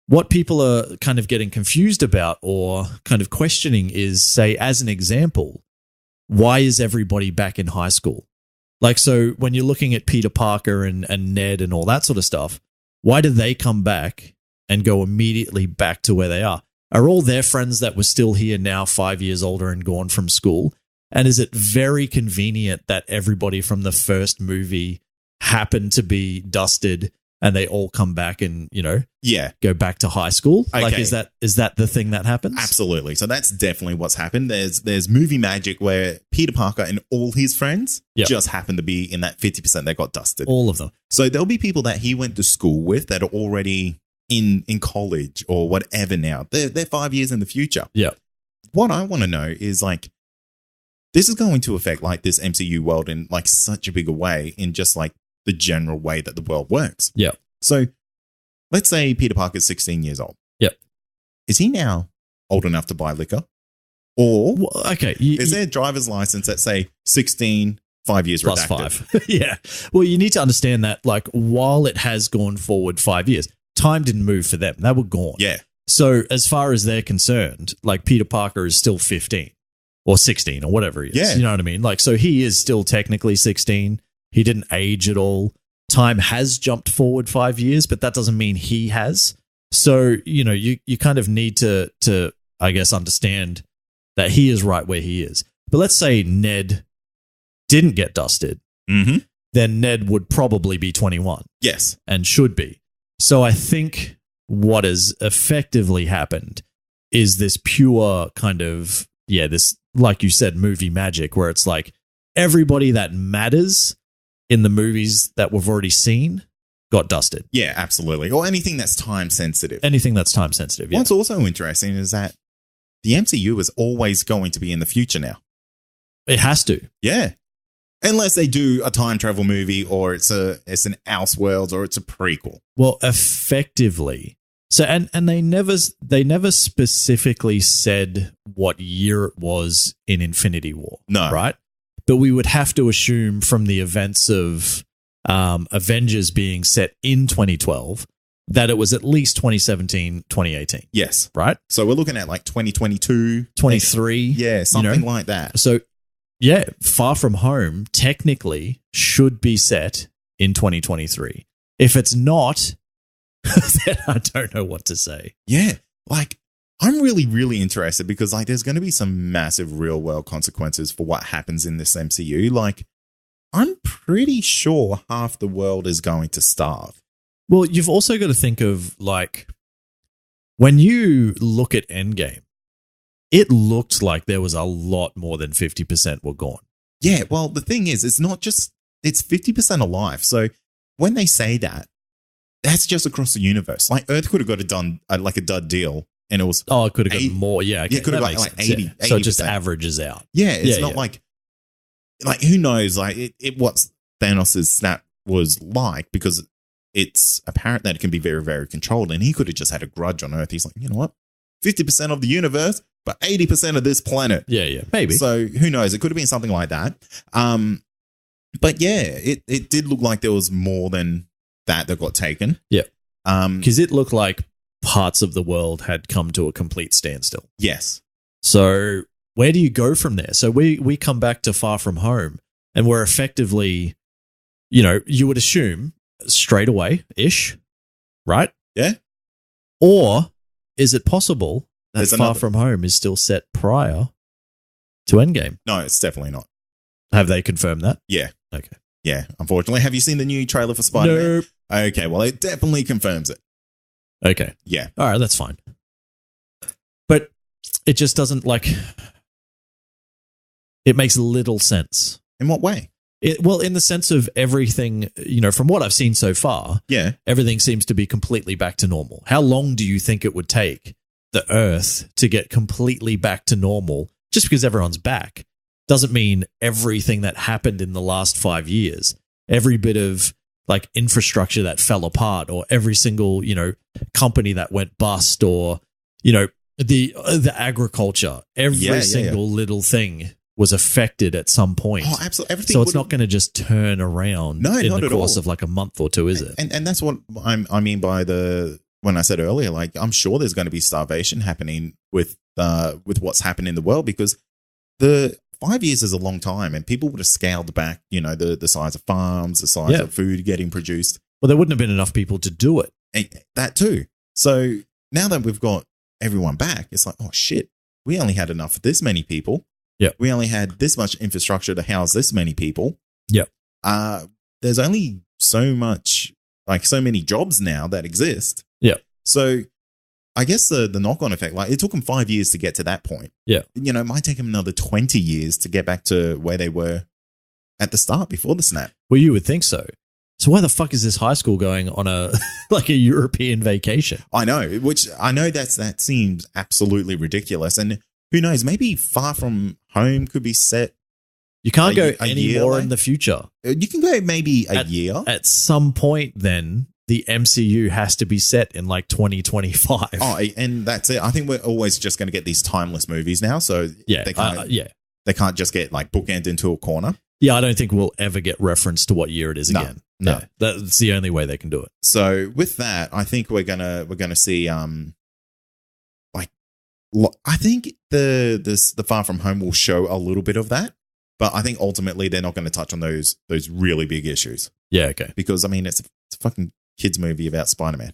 What people are kind of getting confused about or kind of questioning is, say, as an example, why is everybody back in high school? Like, so when you're looking at Peter Parker and Ned and all that sort of stuff, why do they come back and go immediately back to where they are? Are all their friends that were still here now 5 years older and gone from school? And is it very convenient that everybody from the first movie happened to be dusted and they all come back and, go back to high school? Okay. Like, is that the thing that happens? Absolutely. So that's definitely what's happened. There's movie magic where Peter Parker and all his friends just happen to be in that 50% that got dusted. All of them. So there'll be people that he went to school with that are already in college or whatever now. They're 5 years in the future. Yeah. What I want to know is, like, this is going to affect, like, this MCU world in, like, such a bigger way in just, like, the general way that the world works. Yeah. So let's say Peter Parker's 16 years old. Yep. Is he now old enough to buy liquor? Or is there a driver's license that say 16, 5 years plus redacted? 5? Yeah. Well, you need to understand that, like, while it has gone forward 5 years, time didn't move for them. They were gone. Yeah. So as far as they're concerned, like, Peter Parker is still 15 or 16 or whatever he is. Yeah. You know what I mean? Like, so he is still technically 16. He didn't age at all. Time has jumped forward 5 years, but that doesn't mean he has. So, you kind of need to, I guess, understand that he is right where he is. But let's say Ned didn't get dusted. Mm-hmm. Then Ned would probably be 21. Yes. And should be. So I think what has effectively happened is this pure kind of, this, like you said, movie magic, where it's like everybody that matters in the movies that we've already seen got dusted. Yeah, absolutely. Or anything that's time sensitive. Anything that's time sensitive, yeah. What's also interesting is that the MCU is always going to be in the future now. It has to. Yeah. Unless they do a time travel movie, or it's an Elseworlds, or it's a prequel. Well, effectively. So and they never specifically said what year it was in Infinity War. No. Right? But we would have to assume from the events of Avengers being set in 2012 that it was at least 2017, 2018. Yes. Right? So we're looking at like 2022. 23. Yeah, something like that. So, yeah, Far From Home technically should be set in 2023. If it's not, then I don't know what to say. Yeah, like, I'm really, really interested because, like, there's going to be some massive real world consequences for what happens in this MCU. Like, I'm pretty sure half the world is going to starve. Well, you've also got to think of, like, when you look at Endgame, it looked like there was a lot more than 50% were gone. Yeah, well, the thing is, it's not just, it's 50% alive. So when they say that, that's just across the universe. Like, Earth could have got it done, like a dud deal. And it was, it could have gotten more. Yeah, okay. It could have got like 80. So it just averages out. Yeah, it's not like who knows? Like what Thanos' snap was like, because it's apparent that it can be very, very controlled. And he could have just had a grudge on Earth. He's like, you know what? 50% of the universe, but 80% of this planet. Yeah, maybe. So who knows? It could have been something like that. But yeah, it did look like there was more than that got taken. Yeah. Because it looked like parts of the world had come to a complete standstill. Yes. So where do you go from there? So we come back to Far From Home, and we're effectively, you would assume straight away-ish, right? Yeah. Or is it possible that Far From Home is still set prior to Endgame? No, it's definitely not. Have they confirmed that? Yeah. Okay. Yeah, unfortunately. Have you seen the new trailer for Spider-Man? Nope. Okay, well, it definitely confirms it. Okay. Yeah. All right, that's fine. But it just doesn't it makes little sense. In what way? Well, in the sense of everything, from what I've seen so far, yeah, everything seems to be completely back to normal. How long do you think it would take the Earth to get completely back to normal? Just because everyone's back doesn't mean everything that happened in the last 5 years, every bit of infrastructure that fell apart, or every single, company that went bust, or, the agriculture, every single little thing was affected at some point. Oh, absolutely. Everything. So it's not going to just turn around in the course of a month or two, is it? And that's what I mean by when I said earlier, I'm sure there's going to be starvation happening with what's happened in the world, because the 5 years is a long time, and people would have scaled back, the size of farms, the size of food getting produced. Well, there wouldn't have been enough people to do it. And that too. So now that we've got everyone back, it's like, oh shit, we only had enough for this many people. Yeah. We only had this much infrastructure to house this many people. Yeah. There's only so much, so many jobs now that exist. Yeah. So I guess the knock-on effect, it took them 5 years to get to that point. Yeah. It might take them another 20 years to get back to where they were at the start before the snap. Well, you would think so. So why the fuck is this high school going on a a European vacation? I know, which I know that seems absolutely ridiculous. And who knows, maybe Far From Home could be set. You can't go any more in the future. You can go maybe a year. At some point, then, the MCU has to be set in 2025. Oh, and that's it. I think we're always just going to get these timeless movies now. So they can't just get bookend into a corner. Yeah, I don't think we'll ever get reference to what year it is again. No. Yeah, that's the only way they can do it. So with that, I think we're gonna see I think the Far From Home will show a little bit of that, but I think ultimately they're not going to touch on those really big issues. Yeah, okay. Because it's a fucking kids movie about Spider-Man.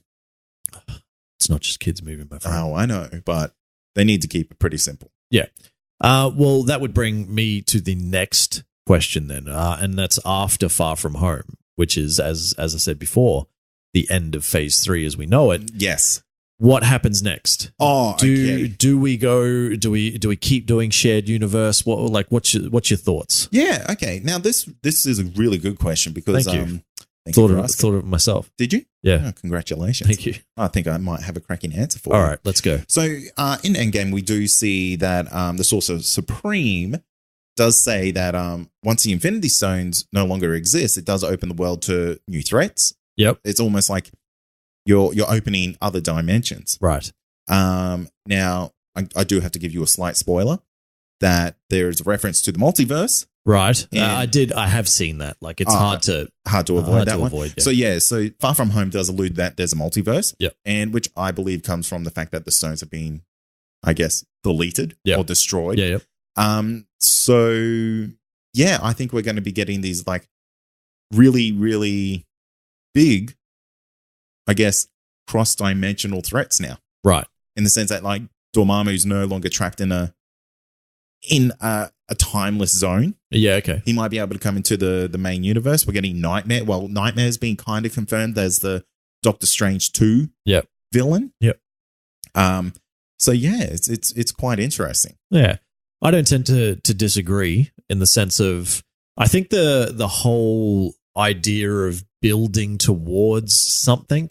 It's not just kids movie, my friend. Oh, I know, but they need to keep it pretty simple. Yeah. Well, that would bring me to the next question then, and that's after Far From Home, which is, as I said before, the end of Phase 3 as we know it. Yes. What happens next? Oh, okay. Do we go? Do we keep doing shared universe? What's your thoughts? Yeah. Okay. Now this is a really good question because Thank you. Thought of it myself. Did you? Yeah. Oh, congratulations. Thank you. I think I might have a cracking answer for you. All right, let's go. So in Endgame, we do see that the Sorcerer Supreme does say that once the Infinity Stones no longer exist, it does open the world to new threats. Yep. It's almost like you're opening other dimensions. Right. Now, I do have to give you a slight spoiler that there's a reference to the multiverse. Right. I have seen that. It's hard to avoid that one. Yeah. So Far From Home does allude that there's a multiverse. Yep. And which I believe comes from the fact that the stones have been, I guess, deleted or destroyed. Yeah. Yep. So yeah, I think we're going to be getting these really, really big, I guess, cross-dimensional threats now. Right. In the sense that Dormammu's no longer trapped in a timeless zone. Yeah, okay. He might be able to come into the main universe. We're getting Nightmare. Well, Nightmare's been kind of confirmed as the Doctor Strange 2 villain. Yep. So yeah, it's quite interesting. Yeah. I don't tend to disagree in the sense of I think the whole idea of building towards something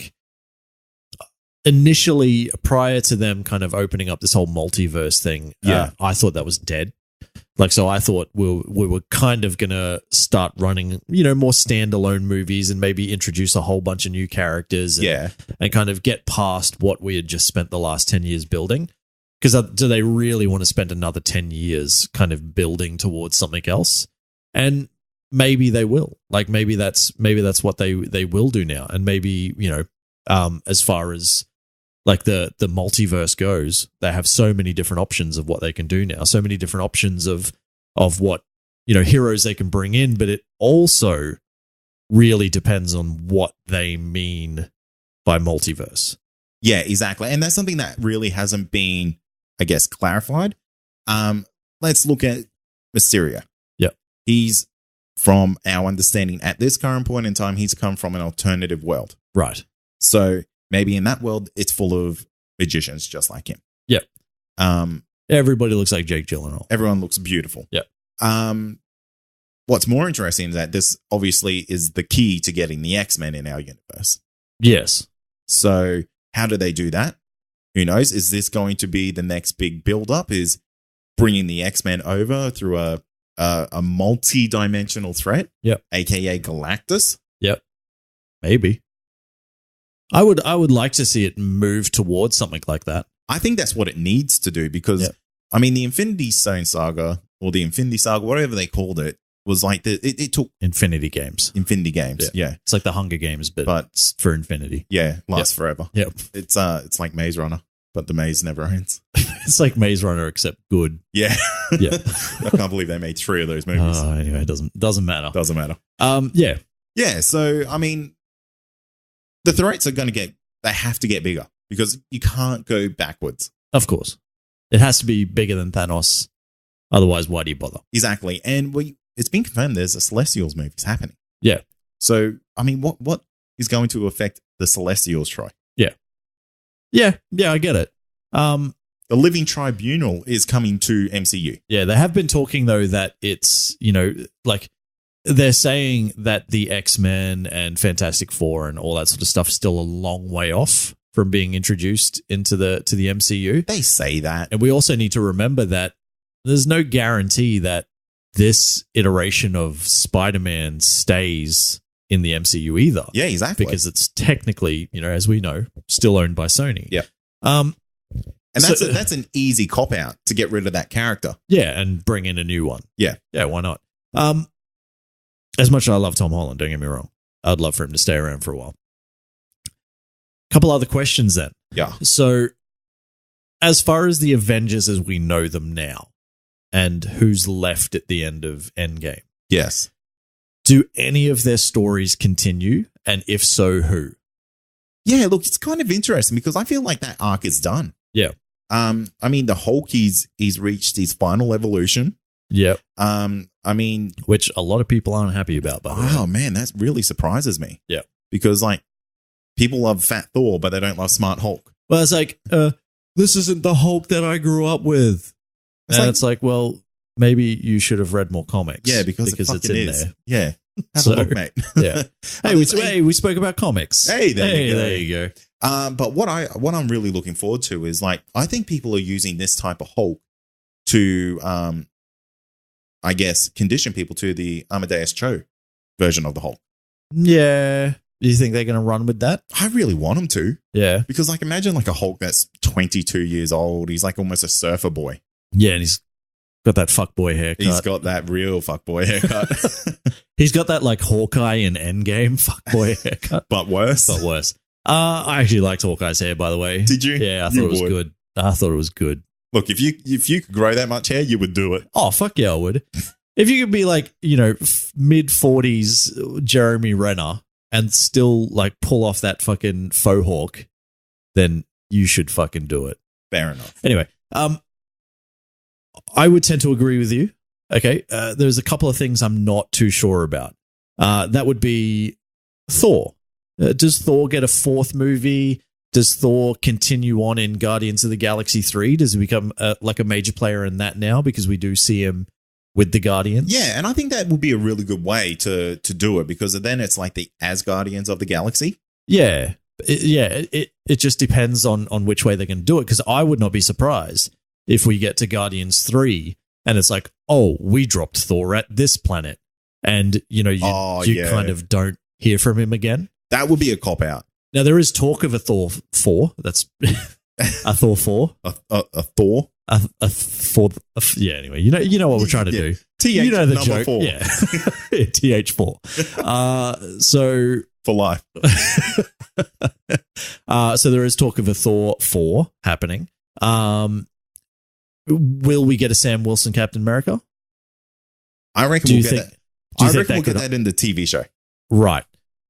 initially, prior to them kind of opening up this whole multiverse thing, I thought that was dead. So I thought we were kind of going to start running, more standalone movies and maybe introduce a whole bunch of new characters and kind of get past what we had just spent the last 10 years building. Because do they really want to spend another 10 years kind of building towards something else? And maybe they will. Like maybe that's what they will do now. And maybe, as far as like the multiverse goes, they have so many different options of what they can do now, so many different options of what, heroes they can bring in, but it also really depends on what they mean by multiverse. Yeah, exactly. And that's something that really hasn't been, I guess, clarified. Let's look at Mysterio. Yeah. He's, from our understanding at this current point in time, he's come from an alternative world. Right. So maybe in that world, it's full of magicians just like him. Yep. Everybody looks like Jake Gyllenhaal. Everyone looks beautiful. Yep. What's more interesting is that this obviously is the key to getting the X-Men in our universe. Yes. So how do they do that? Who knows? Is this going to be the next big build-up? Is bringing the X-Men over through a multi-dimensional threat? Yep. AKA Galactus? Yep. Maybe. I would like to see it move towards something like that. I think that's what it needs to do because, I mean, the Infinity Stone Saga or the Infinity Saga, whatever they called it, was like it took Infinity Games. Yeah. It's like the Hunger Games, but for Infinity. Yeah, lasts forever. Yep. It's like Maze Runner, but the maze never ends. It's like Maze Runner except good. Yeah. Yeah. I can't believe they made 3 of those movies. Anyway, it doesn't matter. Doesn't matter. Yeah. Yeah, so I mean the threats are they have to get bigger because you can't go backwards. Of course. It has to be bigger than Thanos. Otherwise, why do you bother? Exactly. And it's been confirmed there's a Celestials movies happening. Yeah. So, I mean, what is going to affect the Celestials, Troy? Yeah. Yeah, I get it. The Living Tribunal is coming to MCU. Yeah, they have been talking, though, that it's, like they're saying that the X-Men and Fantastic Four and all that sort of stuff is still a long way off from being introduced into the MCU. They say that. And we also need to remember that there's no guarantee that this iteration of Spider-Man stays in the MCU either. Yeah, exactly. Because it's technically, as we know, still owned by Sony. Yeah. And that's an easy cop-out to get rid of that character. Yeah, and bring in a new one. Yeah. Yeah, why not? As much as I love Tom Holland, don't get me wrong, I'd love for him to stay around for a while. Couple other questions then. Yeah. So, as far as the Avengers as we know them now, and who's left at the end of Endgame. Yes. Do any of their stories continue? And if so, who? Yeah, look, it's kind of interesting because I feel like that arc is done. Yeah. I mean, the Hulk, he's reached his final evolution. Yeah. I mean, which a lot of people aren't happy about, by the way. Oh, man, that really surprises me. Yeah. Because, like, people love Fat Thor, but they don't love Smart Hulk. Well, it's like, this isn't the Hulk that I grew up with. It's like, well, maybe you should have read more comics. Yeah, because it's in there. Yeah. Have a look, mate. Yeah. Hey, we spoke about comics. Hey, there you go. But what I'm really looking forward to is, like, I think people are using this type of Hulk to, I guess, condition people to the Amadeus Cho version of the Hulk. Yeah. Do you think they're going to run with that? I really want them to. Yeah. Because, like, imagine, like, a Hulk that's 22 years old. He's, like, almost a surfer boy. Yeah, and he's got that fuckboy haircut. He's got that real fuckboy haircut. He's got that, like, Hawkeye in Endgame fuckboy haircut. But worse. I actually liked Hawkeye's hair, by the way. Did you? Yeah, I thought it was good. Look, if you could grow that much hair, you would do it. Oh, fuck yeah, I would. If you could be, like, mid-40s Jeremy Renner and still, like, pull off that fucking faux hawk, then you should fucking do it. Fair enough. Anyway, I would tend to agree with you. Okay, there's a couple of things I'm not too sure about. That would be Thor. Does Thor get a 4th movie? Does Thor continue on in Guardians of the Galaxy 3? Does he become like a major player in that now? Because we do see him with the Guardians. Yeah, and I think that would be a really good way to do it because then it's like the Asgardians of the Galaxy. Yeah. It just depends on which way they're going to do it because I would not be surprised if we get to Guardians 3 and it's like, oh, we dropped Thor at this planet and, you kind of don't hear from him again. That would be a cop-out. Now, there is talk of a Thor 4. That's A Thor 4. A Thor. A Thor. Yeah. Anyway, you know what we're trying to do. TH You know the number joke. 4. Yeah. TH4. So For life. so there is talk of a Thor 4 happening. Will we get a Sam Wilson Captain America? I reckon we'll get that. I reckon we'll get could- that in the TV show. Right.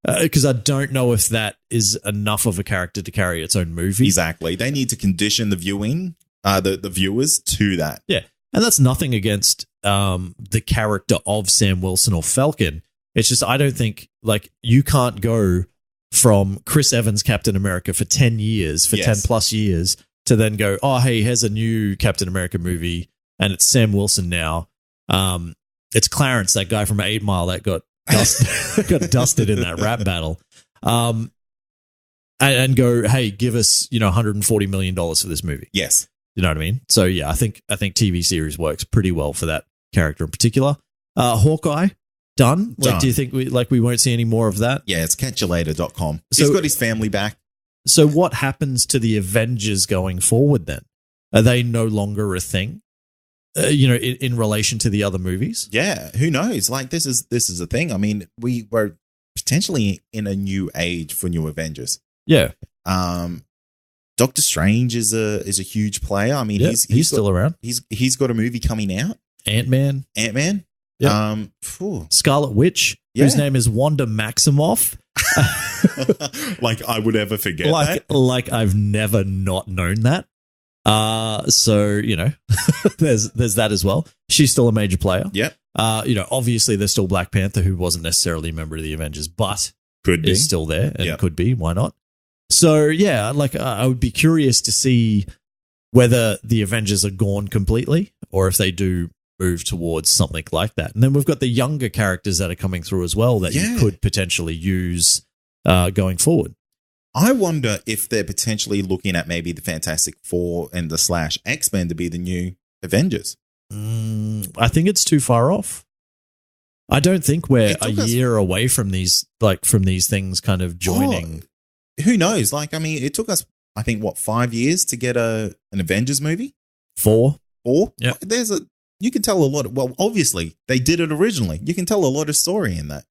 Because I don't know if that is enough of a character to carry its own movie. Exactly. They need to condition the viewers to that. Yeah. And that's nothing against the character of Sam Wilson or Falcon. It's just, I don't think, like, you can't go from Chris Evans Captain America for 10 years, for 10 plus years, to then go, oh, hey, here's a new Captain America movie, and it's Sam Wilson now. It's Clarence, that guy from 8 Mile that got dusted in that rap battle. And go, hey, give us, $140 million for this movie. Yes. You know what I mean? So yeah, I think TV series works pretty well for that character in particular. Hawkeye, done. Like, do you think we won't see any more of that? Yeah, it's catchalater.com. So, he's got his family back. So what happens to the Avengers going forward then? Are they no longer a thing? In relation to the other movies? Yeah, who knows? Like, this is a thing. I mean, we're potentially in a new age for new Avengers. Yeah. Doctor Strange is a huge player. I mean, he's still around. He's got a movie coming out. Ant-Man. Yeah. Scarlet Witch, whose name is Wanda Maximoff. Like I would ever forget that. Like I've never not known that. So, there's that as well. She's still a major player. Yep. Obviously there's still Black Panther, who wasn't necessarily a member of the Avengers, but is still there and could be. Why not? So, yeah, like I would be curious to see whether the Avengers are gone completely or if they do move towards something like that. And then we've got the younger characters that are coming through as well that you could potentially use going forward. I wonder if they're potentially looking at maybe the Fantastic Four and the /X-Men to be the new Avengers. I think it's too far off. I don't think we're a year away from these things kind of joining. Who knows? Like, I mean, it took us, I think, 5 years to get an Avengers movie? 4. Yeah. You can tell a lot. Well, obviously, they did it originally. You can tell a lot of story in that.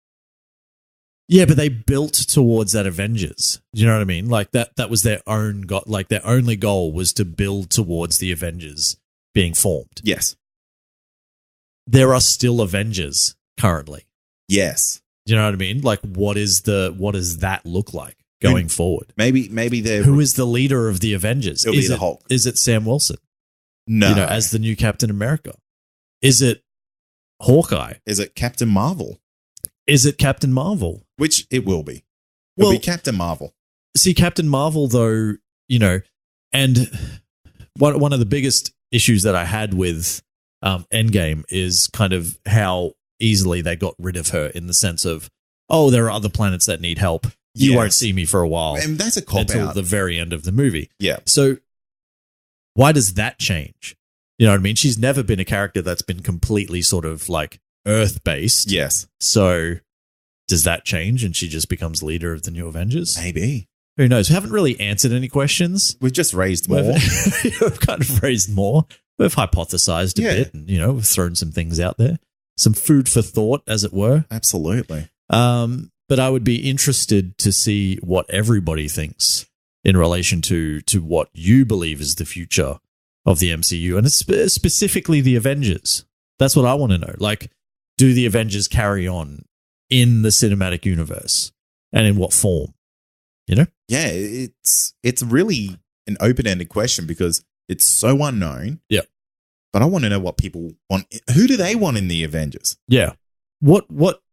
Yeah, but they built towards that Avengers. Do you know what I mean? Like that was their own goal. Like their only goal was to build towards the Avengers being formed. Yes. There are still Avengers currently. Yes. Do you know what I mean? Like what does that look like going forward? Maybe they're... Who is the leader of the Avengers? It'll be the Hulk. Is it Sam Wilson? No. As the new Captain America? Is it Hawkeye? Is it Captain Marvel? Is it Captain Marvel? Which it will be. It'll be Captain Marvel. See, Captain Marvel, though, and one of the biggest issues that I had with Endgame is kind of how easily they got rid of her in the sense of, oh, there are other planets that need help. You won't see me for a while. And that's a cop-out. Until the very end of the movie. Yeah. So why does that change? You know what I mean? She's never been a character that's been completely sort of like Earth-based. Yes. So does that change and she just becomes leader of the new Avengers? Maybe. Who knows? We haven't really answered any questions. We've just raised more. We've kind of raised more. We've hypothesized a bit and, we've thrown some things out there. Some food for thought, as it were. Absolutely. But I would be interested to see what everybody thinks in relation to what you believe is the future of the MCU. And it's specifically the Avengers. That's what I want to know. Like, do the Avengers carry on in the cinematic universe and in what form? Yeah, it's really an open-ended question because it's so unknown. Yeah. But I want to know what people want. Who do they want in the Avengers? Yeah. What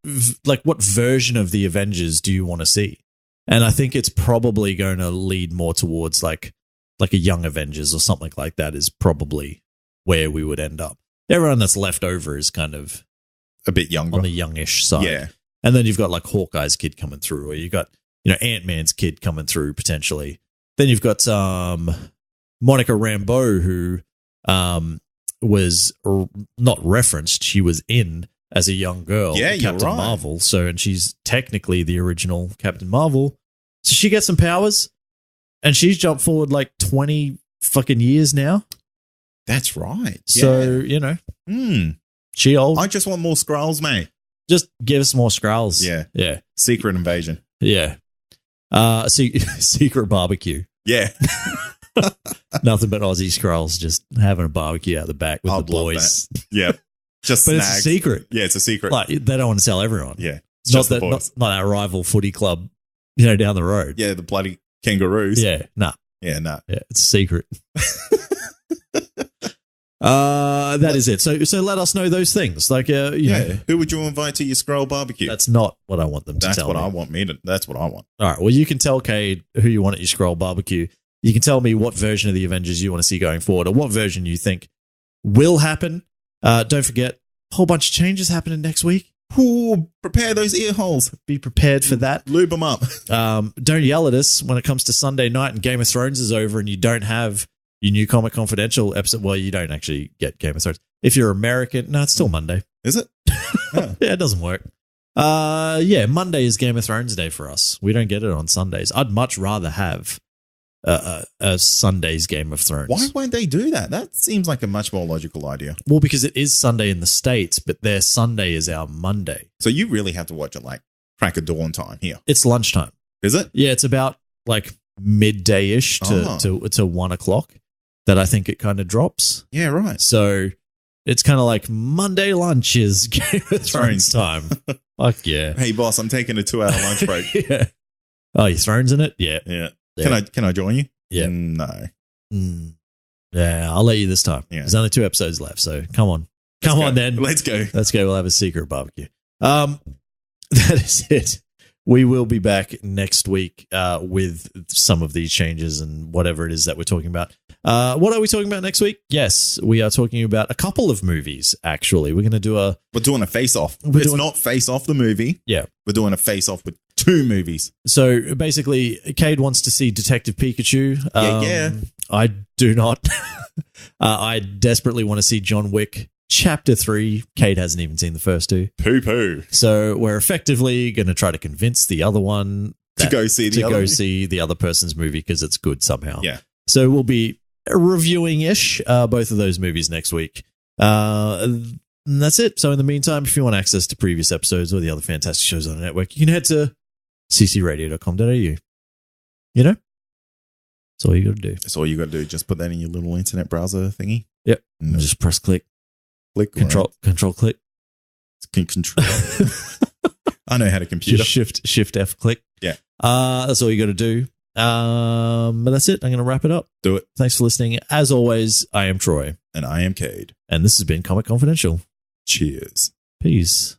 version of the Avengers do you want to see? And I think it's probably going to lead more towards like a young Avengers or something like that is probably where we would end up. Everyone that's left over is kind of a bit younger, on the youngish side. Yeah. And then you've got like Hawkeye's kid coming through, or you got, Ant-Man's kid coming through potentially. Then you've got Monica Rambeau, who was not referenced. She was in as a young girl, Captain Marvel. So, and she's technically the original Captain Marvel. So she gets some powers. And she's jumped forward like 20 fucking years now. That's right. So, she old. I just want more Skrulls, mate. Just give us more Skrulls. Yeah. Yeah. Secret invasion. Yeah. Secret barbecue. Yeah. Nothing but Aussie Skrulls just having a barbecue out the back with I'd the boys. love that. Yeah. Just But snags. it's a secret. Yeah, it's a secret. Like, they don't want to tell everyone. Yeah. Not It's just the that, boys. not our rival footy club, down the road. Yeah, the bloody kangaroos. Yeah. Nah. Yeah, no. Yeah. It's a secret. That is it. So let us know those things. Like, Who would you invite to your Skrull barbecue? that's not what I want them to That's tell what me. I want me to. That's what I want. All right. Well, you can tell Cade who you want at your Skrull barbecue. You can tell me what version of the Avengers you want to see going forward, or what version you think will happen. Don't forget, a whole bunch of changes happening next week. Ooh, prepare those ear holes. Be prepared for that. Lube them up. Don't yell at us when it comes to Sunday night and Game of Thrones is over and you don't have your new Comic Confidential episode. Well, you don't actually get Game of Thrones. If you're American, no, it's still Monday. Is it? Yeah, it doesn't work. Monday is Game of Thrones day for us. We don't get it on Sundays. I'd much rather have a Sunday's Game of Thrones. Why won't they do that? That seems like a much more logical idea. Well, because it is Sunday in the States, but their Sunday is our Monday. So you really have to watch it like crack of dawn time here. It's lunchtime. Is it? Yeah, it's about like midday-ish to 1 o'clock that I think it kind of drops. Yeah, right. So it's kind of like Monday lunch is Game of Thrones time. Fuck yeah. Hey, boss, I'm taking a 2-hour lunch break. Yeah. Oh, your Thrones in it? Yeah. Yeah. Yeah. Can I join you? Yeah. No. Yeah, I'll let you this time. Yeah. There's only 2 episodes left, so come on. Come on then. Let's go. Let's go. We'll have a secret barbecue. That is it. We will be back next week with some of these changes and whatever it is that we're talking about. What are we talking about next week? Yes, we are talking about a couple of movies, actually. We're going to do We're doing a face-off. It's not Face-Off the movie. Yeah. We're doing a face-off with 2 movies. So basically, Cade wants to see Detective Pikachu. Yeah. I do not. I desperately want to see John Wick Chapter 3. Cade hasn't even seen the first 2. Poo-poo. So we're effectively going to try to convince the other one To go see the other person's movie because it's good somehow. Yeah. So we'll be reviewing-ish both of those movies next week. And that's it. So in the meantime, if you want access to previous episodes or the other fantastic shows on the network, you can head to ccradio.com.au. You know? That's all you got to do. That's all you got to do. Just put that in your little internet browser thingy. Yep. And Just press click. click. Control click. Control. I know how to computer. Just shift F click. Yeah. That's all you got to do. But that's it. I'm going to wrap it up. Do it. Thanks for listening. As always, I am Troy. And I am Cade. And this has been Comic Confidential. Cheers. Peace.